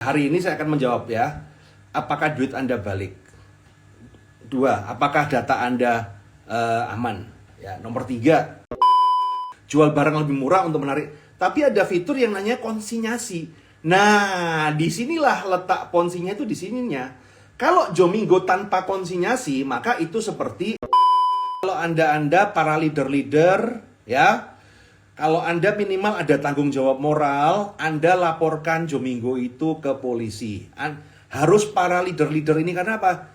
Hari ini saya akan menjawab ya, apakah duit Anda balik? 2, apakah data Anda aman? Ya, nomor 3, jual barang lebih murah untuk menarik. Tapi ada fitur yang namanya konsinyasi. Nah, disinilah letak ponsinya itu di sininya. Kalau Jomingo tanpa konsinyasi, maka itu seperti kalau Anda para leader-leader ya. Kalau Anda minimal ada tanggung jawab moral, Anda laporkan Jomingo itu ke polisi. Harus para leader-leader ini karena apa?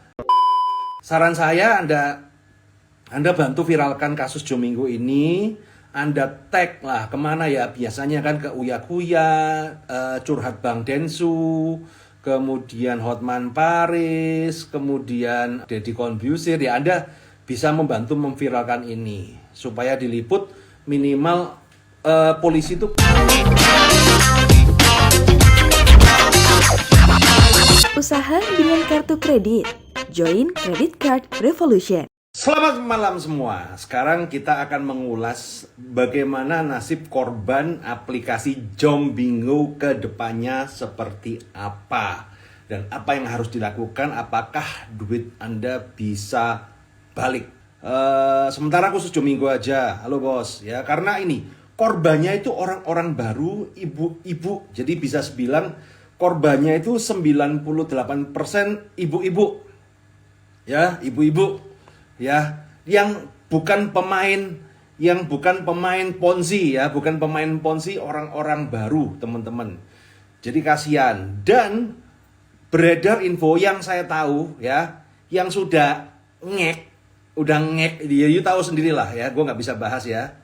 Saran saya Anda bantu viralkan kasus Jomingo ini. Anda tag lah kemana ya? Biasanya kan ke Uya Kuya, Curhat Bang Densu, kemudian Hotman Paris, kemudian Deddy Corbuzier. Ya Anda bisa membantu memviralkan ini supaya diliput minimal polisi itu. Usaha dengan kartu kredit. Join Credit Card Revolution. Selamat malam semua. Sekarang kita akan mengulas bagaimana nasib korban aplikasi Jomingo ke depannya seperti apa. Dan apa yang harus dilakukan, apakah duit Anda bisa balik. Sementara khusus Jomingo aja, halo bos ya, karena ini korbannya itu orang-orang baru, ibu-ibu. Jadi bisa bilang korbannya itu 98% ibu-ibu. Ya, ibu-ibu. Ya, yang bukan pemain Ponzi ya, bukan pemain Ponzi, orang-orang baru, teman-teman. Jadi kasihan. Dan beredar info yang saya tahu ya, yang sudah udah ngek, dia you tahu sendirilah ya, gue nggak bisa bahas ya.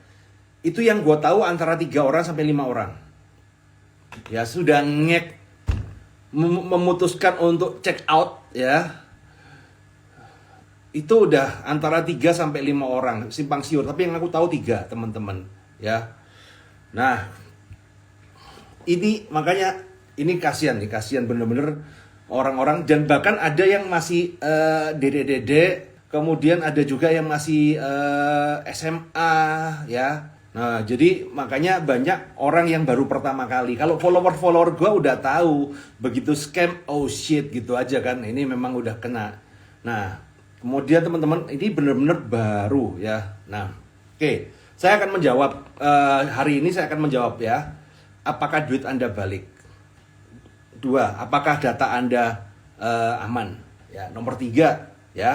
Itu yang gue tahu antara 3 orang sampai 5 orang. Ya sudah ngek, memutuskan untuk check out ya. Itu udah antara 3 sampai 5 orang, simpang siur. Tapi yang aku tahu 3, teman-teman ya. Nah, ini makanya ini kasihan bener-bener orang-orang. Dan bahkan ada yang masih dede-dede, kemudian ada juga yang masih SMA ya. Nah, jadi makanya banyak orang yang baru pertama kali. Kalau follower gue udah tahu, begitu scam, oh shit gitu aja kan. Ini memang udah kena. Nah, kemudian teman-teman, ini bener-bener baru ya. Nah, oke. Saya akan menjawab, hari ini saya akan menjawab ya. Apakah duit Anda balik? 2, apakah data Anda aman? Ya, nomor 3 ya.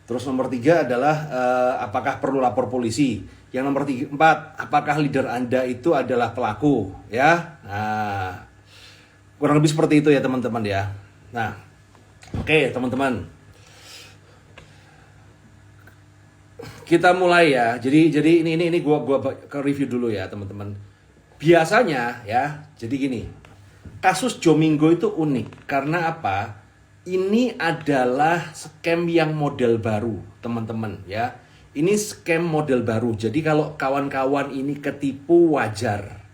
Terus nomor 3 adalah apakah perlu lapor polisi? Yang nomor 4, apakah leader Anda itu adalah pelaku? Ya, nah, kurang lebih seperti itu ya teman-teman ya. Nah, oke teman-teman, kita mulai ya. Jadi ini gua ke review dulu ya teman-teman. Biasanya ya, jadi gini, kasus Jomingo itu unik karena apa? Ini adalah scam yang model baru teman-teman ya. Ini scam model baru. Jadi kalau kawan-kawan ini ketipu wajar.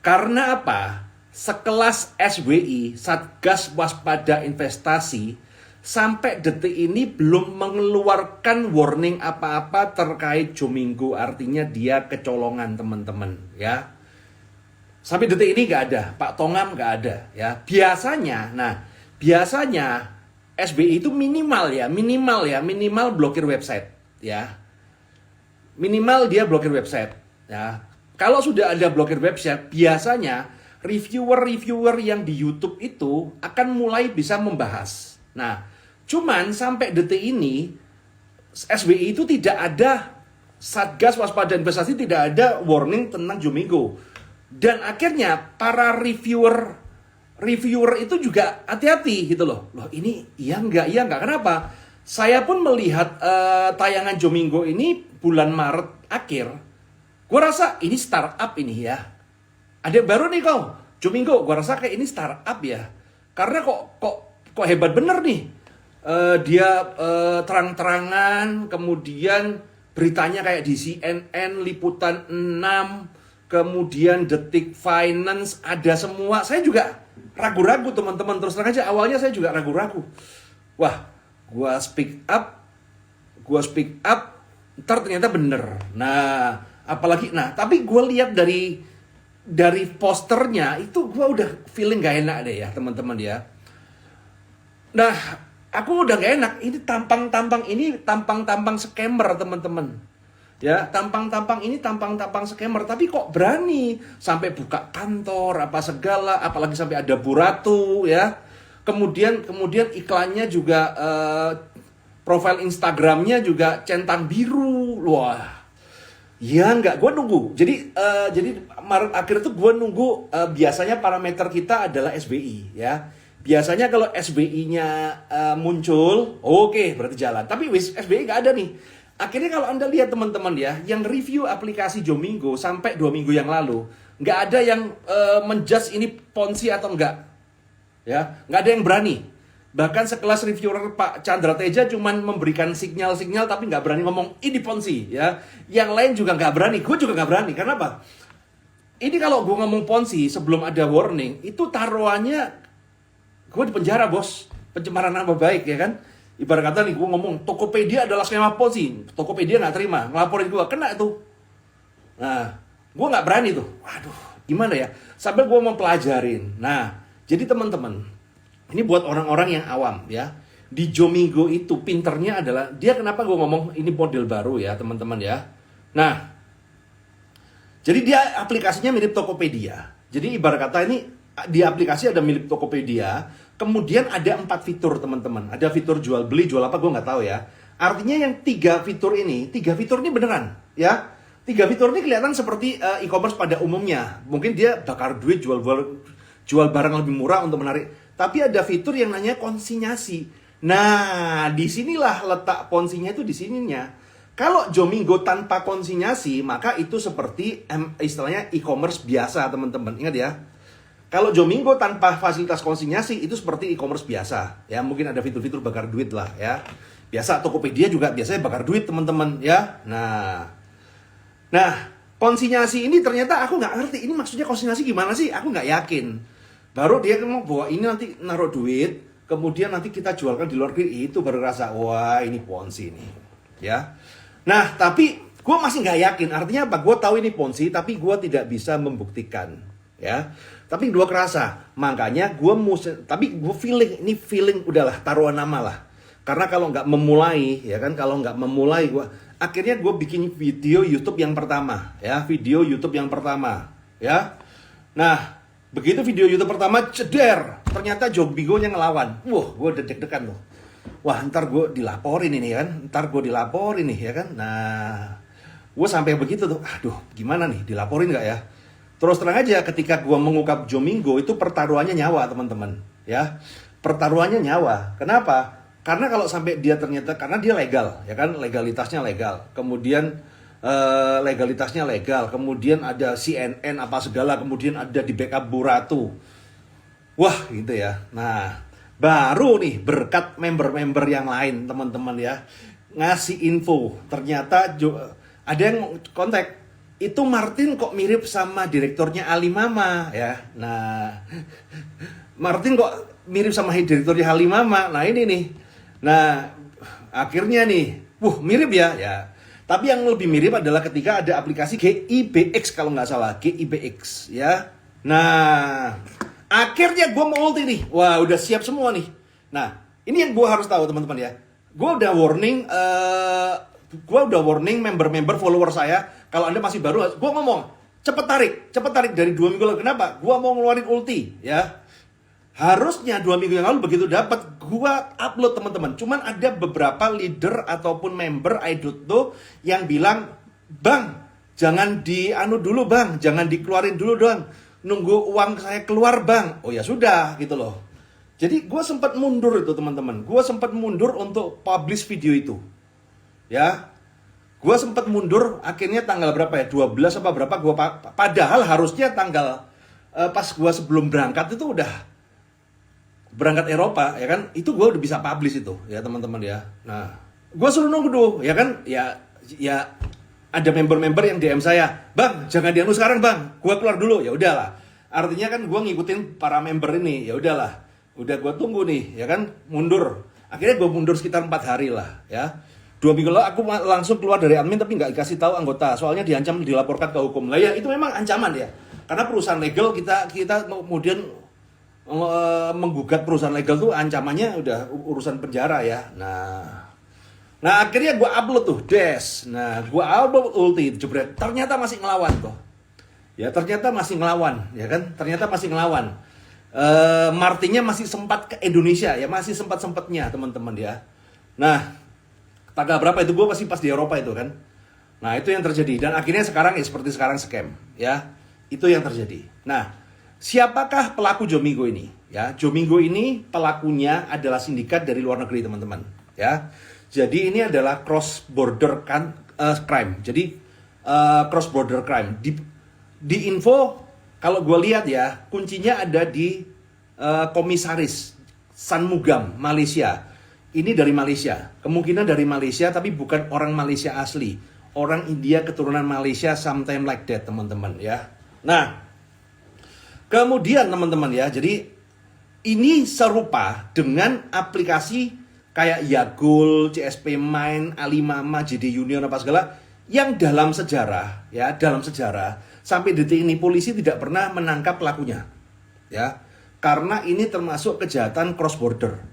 Karena apa? Sekelas SWI, Satgas Waspada Investasi, sampai detik ini belum mengeluarkan warning apa-apa terkait Jomingo. Artinya dia kecolongan teman-teman ya. Sampai detik ini nggak ada. Pak Tongam nggak ada ya. Biasanya SBI itu minimal blokir website ya. Minimal dia blokir website ya. Kalau sudah ada blokir website, biasanya reviewer yang di YouTube itu akan mulai bisa membahas. Nah, cuman sampai detik ini SBI itu tidak ada, Satgas Waspada Investasi tidak ada warning tentang Jomingo. Dan akhirnya para reviewer itu juga hati-hati gitu loh. Loh ini iya enggak? Kenapa? Saya pun melihat tayangan Jomingo ini bulan Maret akhir. Gue rasa ini startup ini ya. Ada baru nih kau, Jomingo. Gue rasa kayak ini startup ya. Karena kok hebat bener nih. Dia terang-terangan, kemudian beritanya kayak di CNN, Liputan 6, kemudian Detik Finance, ada semua. Saya juga ragu-ragu teman-teman, terus terang aja awalnya saya juga ragu-ragu. Wah, gua speak up, ntar ternyata bener. Nah, apalagi, tapi gue lihat dari dari posternya itu gue udah feeling gak enak deh ya teman-teman ya. Nah, aku udah gak enak. Ini tampang-tampang scammer teman-teman. Ya, tampang-tampang scammer. Tapi kok berani sampai buka kantor apa segala, apalagi sampai ada buratu ya. Kemudian iklannya juga profil Instagramnya juga centang biru. Wah. Ya enggak, gue nunggu. Jadi Maret akhir itu gue nunggu. Biasanya parameter kita adalah SBI ya. Biasanya kalau SBI-nya muncul, oke, berarti jalan. Tapi SBI nggak ada nih. Akhirnya kalau Anda lihat teman-teman ya, yang review aplikasi Jomingo sampai 2 minggu yang lalu, nggak ada yang menjudge ini ponzi atau enggak. Ya, nggak ada yang berani. Bahkan sekelas reviewer Pak Chandra Teja cuman memberikan sinyal-sinyal tapi nggak berani ngomong ini ponzi ya. Yang lain juga nggak berani, gue juga nggak berani. Karena apa? Ini kalau gue ngomong ponzi sebelum ada warning, itu taruhannya gue di penjara bos, pencemaran nama baik ya kan. Ibarat kata nih gue ngomong Tokopedia adalah skema ponzi, Tokopedia nggak terima, ngelaporin gue, kena tuh. Nah, gue nggak berani tuh. Waduh, gimana ya? Sambil gue mau pelajarin. Nah, jadi teman-teman, ini buat orang-orang yang awam ya. Di Jomingo itu pinternya adalah dia kenapa gue ngomong ini model baru ya teman-teman ya. Nah, jadi dia aplikasinya mirip Tokopedia. Jadi ibarat kata ini di aplikasi ada mirip Tokopedia, kemudian ada 4 fitur teman-teman. Ada fitur jual beli, jual apa gue nggak tahu ya. Artinya yang 3 fitur ini beneran ya. 3 fitur ini kelihatan seperti e-commerce pada umumnya. Mungkin dia bakar duit jual barang lebih murah untuk menarik. Tapi ada fitur yang namanya konsinyasi. Nah, disinilah letak ponzinya itu di sininya. Kalau Jomingo tanpa konsinyasi, maka itu seperti istilahnya e-commerce biasa teman-teman. Ingat ya. Kalau Jomingo tanpa fasilitas konsinyasi itu seperti e-commerce biasa. Ya, mungkin ada fitur-fitur bakar duit lah ya. Biasa Tokopedia juga biasanya bakar duit teman-teman ya. Nah, konsinyasi ini ternyata aku nggak ngerti. Ini maksudnya konsinyasi gimana sih? Aku nggak yakin. Baru dia ngomong bahwa ini nanti naruh duit, kemudian nanti kita jualkan di luar negeri, itu baru rasa wah ini ponzi nih. Ya. Nah, tapi gue masih nggak yakin. Artinya apa? Gue tahu ini ponzi, tapi gue tidak bisa membuktikan. Ya. Tapi gue kerasa, makanya gue feeling udahlah taruhan nama lah. Karena kalau nggak memulai, ya kan, akhirnya gue bikin video YouTube yang pertama, ya, ya. Nah, begitu video YouTube pertama ceder, ternyata Jomingo yang ngelawan. Wah, gue deg-degan tuh. Wah, ntar gue dilaporin ini kan, ya kan. Nah, gue sampai begitu tuh, aduh, gimana nih, dilaporin nggak ya? Terus terang aja ketika gua mengungkap Jomingo itu pertaruhannya nyawa teman-teman ya. Pertaruhannya nyawa. Kenapa? Karena kalau sampai dia ternyata, karena dia legal ya kan, legalitasnya legal. Kemudian legalitasnya legal. Kemudian ada CNN apa segala. Kemudian ada di backup buratu. Wah gitu ya. Nah baru nih berkat member-member yang lain teman-teman ya. Ngasih info. Ternyata ada yang kontak. Itu Martin kok mirip sama direkturnya Alimama ya. Nah, Martin kok mirip sama direkturnya Alimama. Nah, ini nih. Nah, akhirnya nih, mirip ya. Ya. Tapi yang lebih mirip adalah ketika ada aplikasi GIBX kalau nggak salah, GIBX ya. Nah, akhirnya gue mau ulti nih. Wah, udah siap semua nih. Nah, ini yang gue harus tahu teman-teman ya. Gue udah warning member-member follower saya. Kalau Anda masih baru, gue ngomong cepet tarik dari 2 minggu lalu. Kenapa? Gue mau ngeluarin ulti ya. Harusnya 2 minggu yang lalu begitu dapat gue upload teman-teman. Cuman ada beberapa leader ataupun member I don't know yang bilang, bang jangan dulu bang, jangan dikeluarin dulu dong, nunggu uang saya keluar bang. Oh ya sudah gitu loh. Jadi gue sempat mundur itu teman-teman. Gue sempat mundur untuk publish video itu. Ya, gue sempat mundur akhirnya tanggal berapa ya, 12 apa berapa gue, padahal harusnya tanggal pas gue sebelum berangkat itu udah berangkat Eropa ya kan, itu gue udah bisa publish itu ya teman-teman ya. Nah gue suruh nunggu dulu ya kan, ya ada member-member yang DM saya, bang jangan dianu sekarang bang, gue keluar dulu. Ya udahlah, artinya kan gue ngikutin para member ini. Ya udahlah, udah gue tunggu nih ya kan, mundur. Akhirnya gue mundur sekitar 4 hari lah ya. 2 minggu lalu aku langsung keluar dari admin tapi nggak dikasih tahu anggota, soalnya diancam dilaporkan ke hukum. Lah ya itu memang ancaman ya. Karena perusahaan legal kita kemudian menggugat perusahaan legal tuh ancamannya udah urusan penjara ya. Nah akhirnya gue upload tuh Des. Nah gue upload ulti jebret. Ternyata masih ngelawan tuh. Ya ternyata masih ngelawan, ya kan? Ternyata masih ngelawan. Martinya masih sempat ke Indonesia ya, masih sempat-sempatnya teman-teman ya. Nah, tanggal berapa itu gue masih pas di Eropa itu kan. Nah, itu yang terjadi dan akhirnya sekarang ya seperti sekarang scam ya. Itu yang terjadi. Nah, siapakah pelaku Jomingo ini? Ya, Jomingo ini pelakunya adalah sindikat dari luar negeri teman-teman ya. Jadi ini adalah cross border crime. Jadi cross border crime di info. Kalau gue lihat ya, kuncinya ada di komisaris Sanmugam, Malaysia. Ini dari Malaysia, kemungkinan dari Malaysia, tapi bukan orang Malaysia asli. Orang India keturunan Malaysia, something like that, teman-teman ya. Nah, kemudian teman-teman ya, jadi ini serupa dengan aplikasi kayak Yagul, CSP Main, Alimama, JD Union, apa segala, yang dalam sejarah, ya, dalam sejarah, sampai detik ini polisi tidak pernah menangkap pelakunya, ya, karena ini termasuk kejahatan cross border.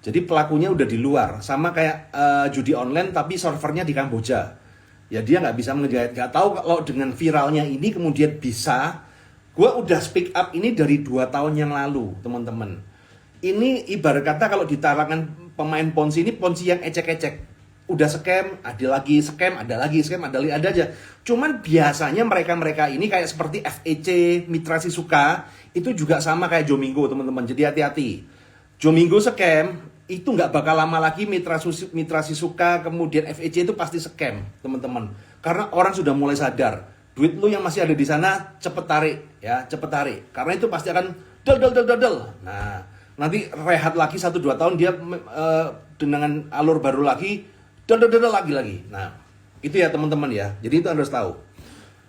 Jadi pelakunya udah di luar, sama kayak judi online tapi servernya di Kamboja. Ya dia nggak bisa mengejar, nggak tahu kalau dengan viralnya ini kemudian bisa. Gue udah speak up ini dari 2 tahun yang lalu, teman-teman. Ini ibarat kata kalau ditarangan pemain ponzi ini ponzi yang ecek-ecek. Udah scam, ada lagi scam, ada lagi scam, ada aja. Cuman biasanya mereka ini kayak seperti FEC, Mitra Sisuka, itu juga sama kayak Jomingo, teman-teman. Jadi hati-hati. Jomingo scam, itu nggak bakal lama lagi Mitra Sisuka, kemudian FEC itu pasti scam, teman-teman. Karena orang sudah mulai sadar, duit lu yang masih ada di sana cepet tarik, ya, cepet tarik. Karena itu pasti akan del. Nah, nanti rehat lagi 1-2 tahun dia dengan alur baru lagi. Lagi. Nah, itu ya teman-teman ya. Jadi itu harus tahu.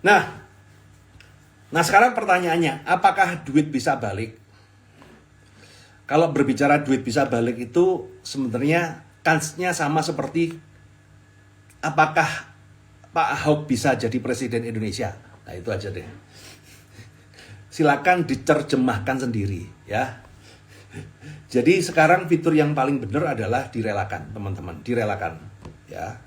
Nah sekarang pertanyaannya, apakah duit bisa balik? Kalau berbicara duit bisa balik itu sebenarnya kansnya sama seperti apakah Pak Ahok bisa jadi presiden Indonesia? Nah itu aja deh. Silakan diterjemahkan sendiri ya. Jadi sekarang fitur yang paling benar adalah direlakan, teman-teman, direlakan. Ya,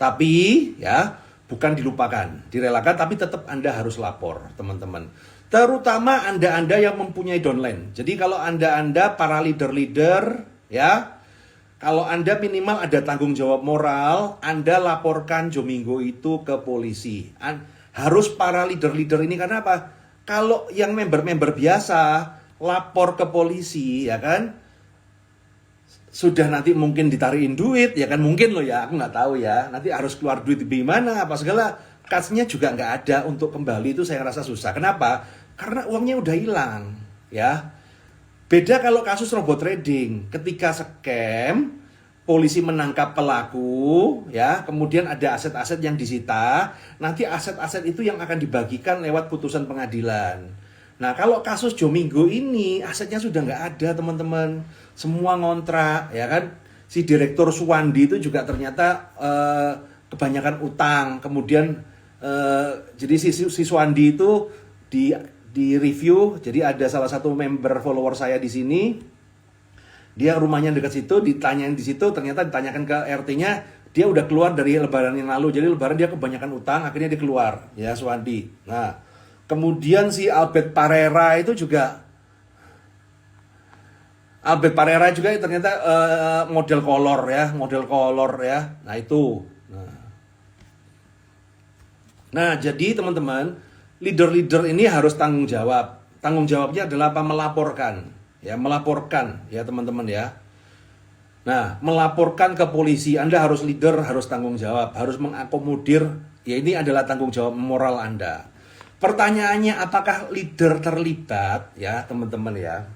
tapi ya bukan dilupakan, direlakan, tapi tetap Anda harus lapor, teman-teman. Terutama Anda yang mempunyai downline. Jadi kalau Anda para leader ya, kalau Anda minimal ada tanggung jawab moral, Anda laporkan Jomingo itu ke polisi. Harus para leader ini, karena apa? Kalau yang member biasa lapor ke polisi, ya kan? Sudah nanti mungkin ditarikin duit, ya kan, mungkin loh ya, aku nggak tahu ya, nanti harus keluar duit gimana, apa segala, kasnya juga nggak ada untuk kembali, itu saya rasa susah. Kenapa? Karena uangnya udah hilang, ya. Beda kalau kasus robot trading, ketika scam, polisi menangkap pelaku, ya, kemudian ada aset-aset yang disita, nanti aset-aset itu yang akan dibagikan lewat putusan pengadilan. Nah kalau kasus Jomingo ini asetnya sudah nggak ada, teman-teman, semua ngontrak, ya kan. Si direktur Suwandi itu juga ternyata kebanyakan utang. Kemudian jadi si Suwandi itu di review. Jadi ada salah satu member follower saya di sini, dia rumahnya dekat situ, ditanyain di situ, ternyata ditanyakan ke RT-nya, dia udah keluar dari lebaran yang lalu. Jadi lebaran dia kebanyakan utang, akhirnya dia keluar, ya, Suwandi. Nah kemudian si Albert Parera juga ternyata model kolor ya. Nah itu. Nah jadi teman-teman, leader ini harus tanggung jawab. Tanggung jawabnya adalah apa? Melaporkan ya teman-teman ya. Nah melaporkan ke polisi. Anda harus leader, harus tanggung jawab, harus mengakomodir. Ya ini adalah tanggung jawab moral Anda. Pertanyaannya, apakah leader terlibat, ya teman-teman ya.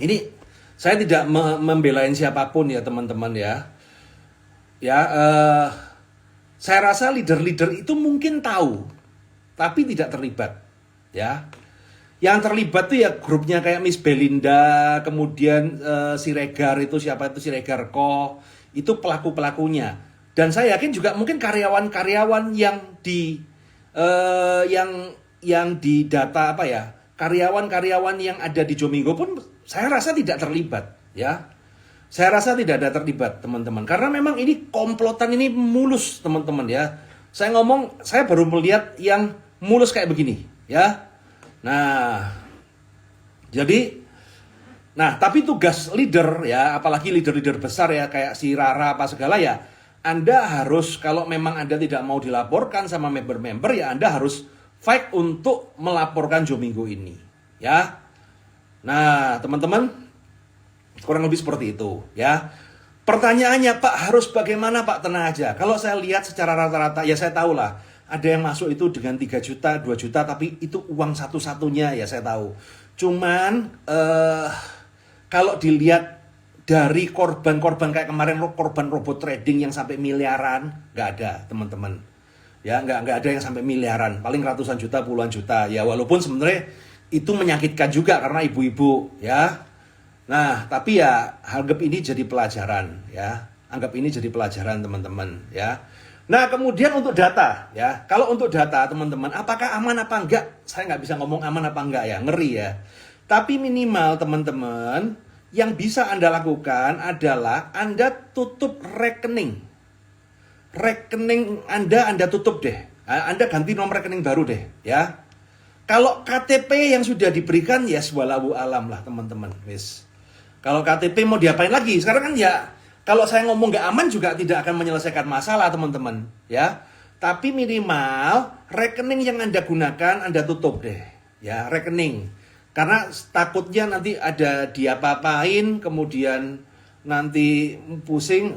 Ini saya tidak membelain siapapun ya teman-teman ya. Ya, saya rasa leader itu mungkin tahu, tapi tidak terlibat, ya. Yang terlibat tuh ya grupnya kayak Miss Belinda, kemudian Siregar itu, siapa itu Siregar Ko, itu pelaku-pelakunya. Dan saya yakin juga mungkin karyawan-karyawan yang yang di data apa ya, karyawan-karyawan yang ada di Jomingo pun saya rasa tidak terlibat, ya. Saya rasa tidak ada terlibat, teman-teman. Karena memang ini komplotan ini mulus, teman-teman, ya. Saya baru melihat yang mulus kayak begini, ya. Tapi tugas leader ya, apalagi leader-leader besar ya, kayak si Rara apa segala ya, Anda harus, kalau memang Anda tidak mau dilaporkan sama member-member ya, Anda harus fight untuk melaporkan Jomingo ini, ya. Nah, teman-teman, kurang lebih seperti itu, ya. Pertanyaannya, Pak, harus bagaimana, Pak? Tenang aja. Kalau saya lihat secara rata-rata, ya saya tahu lah, ada yang masuk itu dengan 3 juta, 2 juta, tapi itu uang satu-satunya, ya saya tahu. Cuman, kalau dilihat dari korban-korban kayak kemarin, korban robot trading yang sampai miliaran, nggak ada, teman-teman. Ya, nggak ada yang sampai miliaran, paling ratusan juta, puluhan juta. Ya, walaupun sebenarnya itu menyakitkan juga karena ibu-ibu, ya. Nah, tapi ya anggap ini jadi pelajaran, ya. Anggap ini jadi pelajaran, teman-teman, ya. Nah, kemudian untuk data, ya. Kalau untuk data, teman-teman, apakah aman apa enggak? Saya nggak bisa ngomong aman apa enggak ya, ngeri ya. Tapi minimal, teman-teman, yang bisa Anda lakukan adalah Anda tutup rekening. Rekening Anda tutup deh. Anda ganti nomor rekening baru deh, ya. Kalau KTP yang sudah diberikan ya walau alam lah, teman-teman. Wis. Kalau KTP mau diapain lagi? Sekarang kan ya, kalau saya ngomong nggak aman juga tidak akan menyelesaikan masalah, teman-teman, ya. Tapi minimal rekening yang Anda gunakan Anda tutup deh, ya, rekening. Karena takutnya nanti ada diapa-apain, kemudian nanti pusing.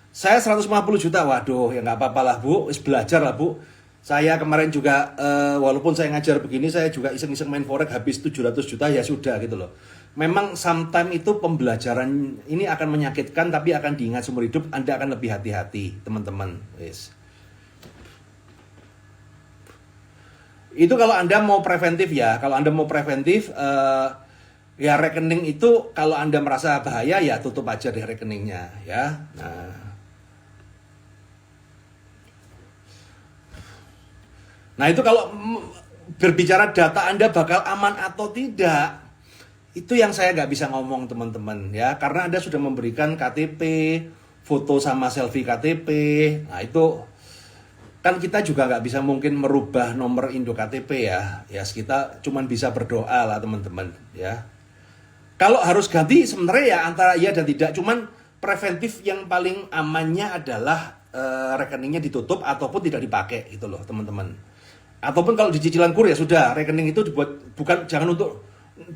Saya 150 juta, waduh, ya nggak apa-apa lah, Bu. Belajar lah, Bu. Saya kemarin juga, walaupun saya ngajar begini, saya juga iseng-iseng main forex habis 700 juta, ya sudah gitu loh. Memang sometimes itu pembelajaran ini akan menyakitkan, tapi akan diingat seumur hidup, Anda akan lebih hati-hati, teman-teman. Yes. Itu kalau Anda mau preventif ya, kalau Anda mau preventif, ya rekening itu kalau Anda merasa bahaya, ya tutup aja deh rekeningnya, ya. Nah itu kalau berbicara data Anda bakal aman atau tidak, itu yang saya nggak bisa ngomong, teman-teman, ya, karena Anda sudah memberikan KTP, foto sama selfie KTP. Nah itu kan kita juga nggak bisa mungkin merubah nomor Indo KTP ya, kita cuman bisa berdoa lah, teman-teman, ya. Kalau harus ganti sebenarnya ya antara iya dan tidak, cuman preventif yang paling amannya adalah rekeningnya ditutup ataupun tidak dipakai gitu loh, teman-teman. Ataupun kalau di cicilan kur ya sudah, rekening itu dibuat, bukan, jangan untuk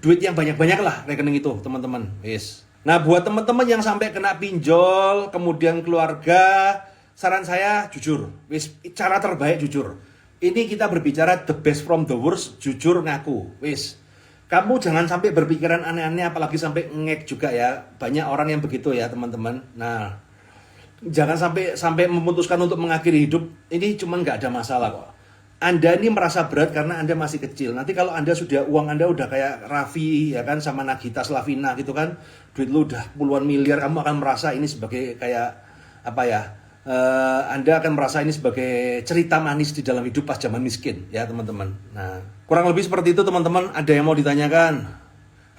duit yang banyak-banyak lah rekening itu, teman-teman. Yes. Nah, buat teman-teman yang sampai kena pinjol, kemudian keluarga, saran saya jujur, wis, cara terbaik jujur. Ini kita berbicara the best from the worst, jujur ngaku, wis. Kamu jangan sampai berpikiran aneh-aneh, apalagi sampai ngek juga ya. Banyak orang yang begitu ya, teman-teman. Nah, jangan sampai memutuskan untuk mengakhiri hidup. Ini cuman nggak ada masalah kok. Anda ini merasa berat karena Anda masih kecil. Nanti kalau Anda sudah, uang Anda udah kayak Raffi ya kan, sama Nagita Slavina gitu kan, duit lu udah puluhan miliar, kamu akan merasa ini sebagai kayak apa ya? Anda akan merasa ini sebagai cerita manis di dalam hidup pas zaman miskin, ya teman-teman. Nah, kurang lebih seperti itu, teman-teman. Ada yang mau ditanyakan?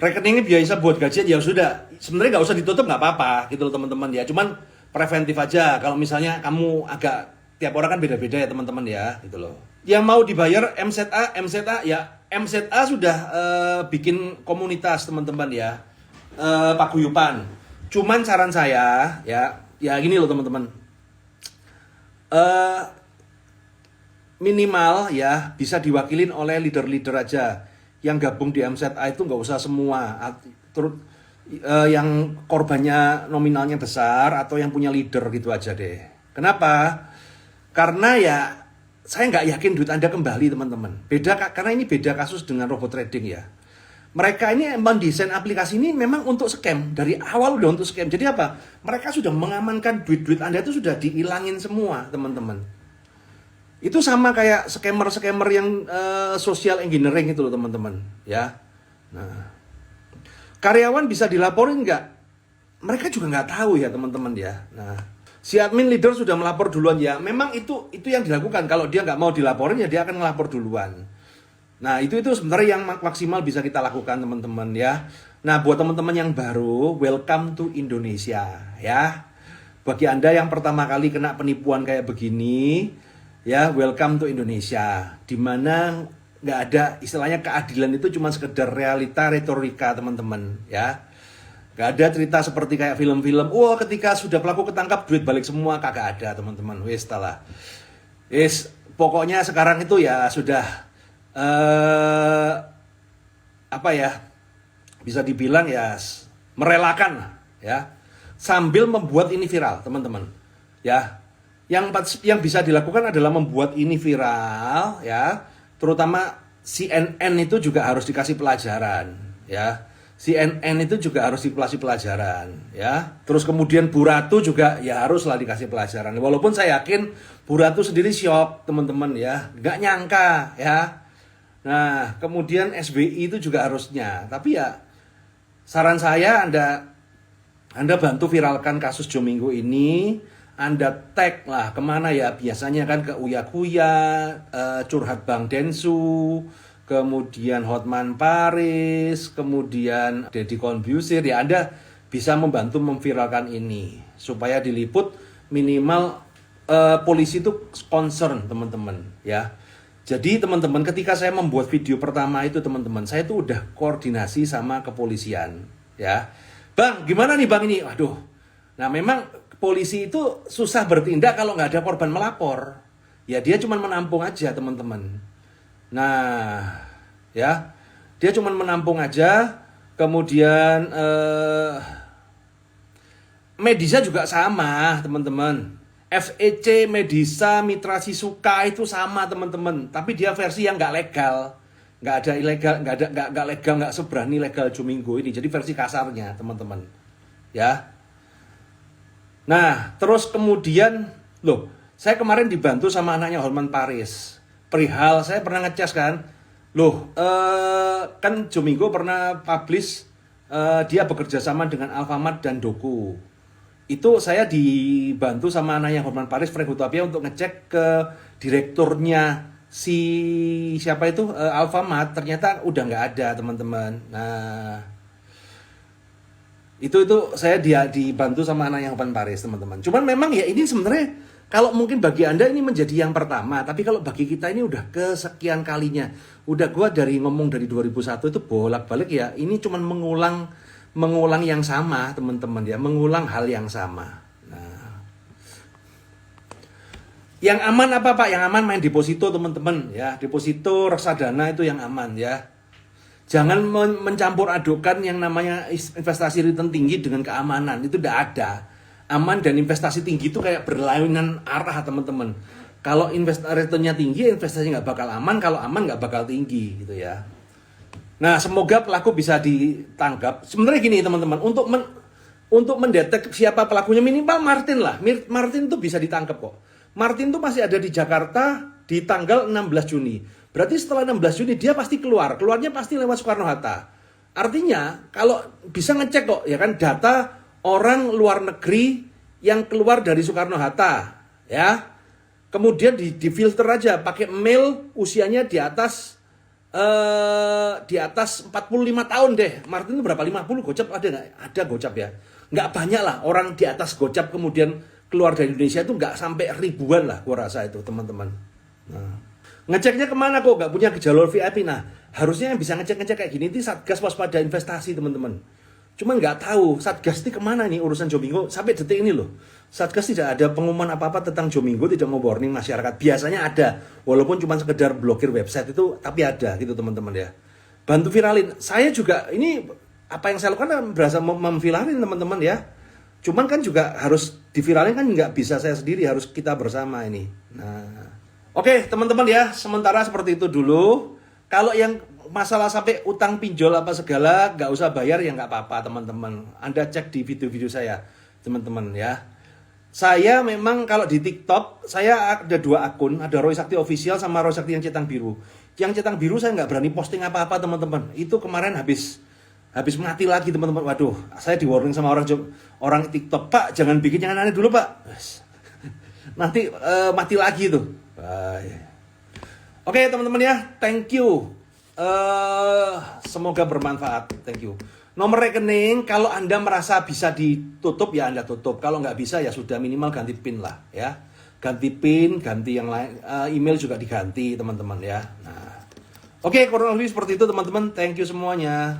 Rekeningnya biasa buat gajian, ya sudah. Sebenarnya nggak usah ditutup, nggak apa-apa gitu loh, teman-teman, ya. Cuman preventif aja. Kalau misalnya kamu agak, tiap orang kan beda-beda ya teman-teman ya, gitu loh. Yang mau dibayar MZA ya, MZA sudah bikin komunitas, teman-teman ya, paguyuban. Cuman saran saya ya gini loh, teman-teman. Minimal ya bisa diwakilin oleh leader-leader aja. Yang gabung di MZA itu nggak usah semua. Terus yang korbannya nominalnya besar atau yang punya leader gitu aja deh. Kenapa? Karena ya saya nggak yakin duit Anda kembali, teman-teman. Beda, karena ini beda kasus dengan robot trading ya. Mereka ini mendesain aplikasi ini memang untuk scam. Dari awal udah untuk scam. Jadi apa? Mereka sudah mengamankan duit-duit Anda itu sudah dihilangin semua, teman-teman. Itu sama kayak scammer-scammer yang social engineering itu loh, teman-teman. Ya. Nah, karyawan bisa dilaporin nggak? Mereka juga nggak tahu ya, teman-teman ya. Nah, si admin leader sudah melapor duluan ya. Memang itu yang dilakukan. Kalau dia nggak mau dilaporin ya dia akan melapor duluan. Nah, itu sebenarnya yang maksimal bisa kita lakukan teman-teman ya. Nah, buat teman-teman yang baru, welcome to Indonesia ya. Bagi Anda yang pertama kali kena penipuan kayak begini, ya welcome to Indonesia. Dimana nggak ada istilahnya keadilan itu cuma sekedar realita retorika teman-teman ya. Gak ada cerita seperti kayak film-film, wah ketika sudah pelaku ketangkap duit balik semua, kagak ada teman-teman. Wis lah. Pokoknya sekarang itu ya sudah apa ya? Bisa dibilang ya merelakan ya. Sambil membuat ini viral, teman-teman. Ya. Yang bisa dilakukan adalah membuat ini viral ya. Terutama CNN itu juga harus dikasih pelajaran ya. CNN itu juga harus dikasih pelajaran ya. Terus kemudian Bu Ratu juga ya haruslah dikasih pelajaran. Walaupun saya yakin Bu Ratu sendiri syok teman-teman ya, nggak nyangka ya. Nah kemudian SBI itu juga harusnya. Tapi ya saran saya Anda bantu viralkan kasus Jomingo ini. Anda tag lah kemana ya, biasanya kan ke Uya Kuya, Curhat Bang Densu, kemudian Hotman Paris, kemudian Deddy Corbuzier, ya Anda bisa membantu memviralkan ini supaya diliput, minimal polisi itu concern teman-teman ya. Jadi teman-teman ketika saya membuat video pertama itu teman-teman, saya tuh udah koordinasi sama kepolisian ya. Bang, gimana nih bang ini? Waduh. Nah memang polisi itu susah bertindak kalau nggak ada korban melapor. Ya dia cuma menampung aja teman-teman. Nah, ya, dia cuma menampung aja, kemudian Medisa juga sama, teman-teman. FEC, Medisa, Mitra Sisuka itu sama, teman-teman. Tapi dia versi yang nggak legal, nggak ada ilegal, nggak legal, nggak seberani legal Jomingo ini. Jadi versi kasarnya, teman-teman. Ya. Nah, terus kemudian, saya kemarin dibantu sama anaknya Hotman Paris. Perihal saya pernah ngecas kan, kan Jomingo pernah publish dia bekerja sama dengan Alfamart dan Doku. Itu saya dibantu sama anaknya Hotman Paris, Frank Hutapia, untuk ngecek ke direkturnya si siapa itu Alfamart. Ternyata udah nggak ada teman-teman. Nah itu saya dibantu sama anaknya Hotman Paris teman-teman. Cuman memang ya ini sebenarnya kalau mungkin bagi Anda ini menjadi yang pertama, tapi kalau bagi kita ini udah kesekian kalinya. Udah gua ngomong dari 2001 itu bolak-balik ya, ini cuman mengulang yang sama, teman-teman ya, mengulang hal yang sama. Nah. Yang aman apa Pak? Yang aman main deposito, teman-teman ya. Deposito, reksadana itu yang aman ya. Jangan mencampur adukan yang namanya investasi return tinggi dengan keamanan, itu tidak ada. Aman dan investasi tinggi itu kayak berlainan arah, teman-teman. Kalau returnnya tinggi, investasi nggak bakal aman. Kalau aman nggak bakal tinggi, gitu ya. Nah, semoga pelaku bisa ditangkap. Sebenarnya gini, teman-teman, untuk mendetek siapa pelakunya, minimal Martin lah. Martin tuh bisa ditangkap kok. Martin tuh masih ada di Jakarta di tanggal 16 Juni. Berarti setelah 16 Juni dia pasti keluar. Keluarnya pasti lewat Soekarno-Hatta. Artinya, kalau bisa ngecek kok, ya kan, data orang luar negeri yang keluar dari Soekarno-Hatta, ya. Kemudian difilter aja pakai mail usianya di atas 45 tahun deh. Martin itu berapa? 50 gocap ada nggak? Ada gocap ya. Nggak banyak lah orang di atas gocap kemudian keluar dari Indonesia itu nggak sampai ribuan lah gua rasa itu, teman-teman. Nah, ngeceknya kemana kok? Nggak punya jalur VIP. Nah, harusnya yang bisa ngecek-ngecek kayak gini itu Satgas Waspada Investasi, teman-teman. Cuma nggak tahu Satgas ini kemana nih urusan Jomingo sampai detik ini loh. Satgas tidak ada pengumuman apa-apa tentang Jomingo, tidak mau warning masyarakat. Biasanya ada, walaupun cuma sekedar blokir website itu, tapi ada gitu teman-teman ya. Bantu viralin. Saya juga ini apa yang saya lakukan berasa memviralin teman-teman ya. Cuman kan juga harus diviralin kan nggak bisa saya sendiri, harus kita bersama ini. Nah, oke teman-teman ya, sementara seperti itu dulu. Kalau yang masalah sampai utang pinjol apa segala nggak usah bayar ya nggak apa-apa teman-teman. Anda cek di video-video saya teman-teman ya. Saya memang kalau di TikTok saya ada 2 akun, ada Roy Sakti Official sama Roy Sakti yang centang biru. Yang centang biru saya nggak berani posting apa-apa teman-teman. Itu kemarin habis mati lagi teman-teman. Waduh, saya di warning sama orang TikTok, Pak jangan bikin yang aneh dulu Pak. Nanti mati lagi tuh. Bye. Oke teman-teman ya, thank you Semoga bermanfaat. Thank you. Nomor rekening kalau Anda merasa bisa ditutup ya Anda tutup. Kalau nggak bisa ya sudah minimal ganti PIN lah ya. Ganti PIN, ganti yang lain, email juga diganti teman-teman ya. Nah, oke, kurang lebih seperti itu teman-teman. Thank you semuanya.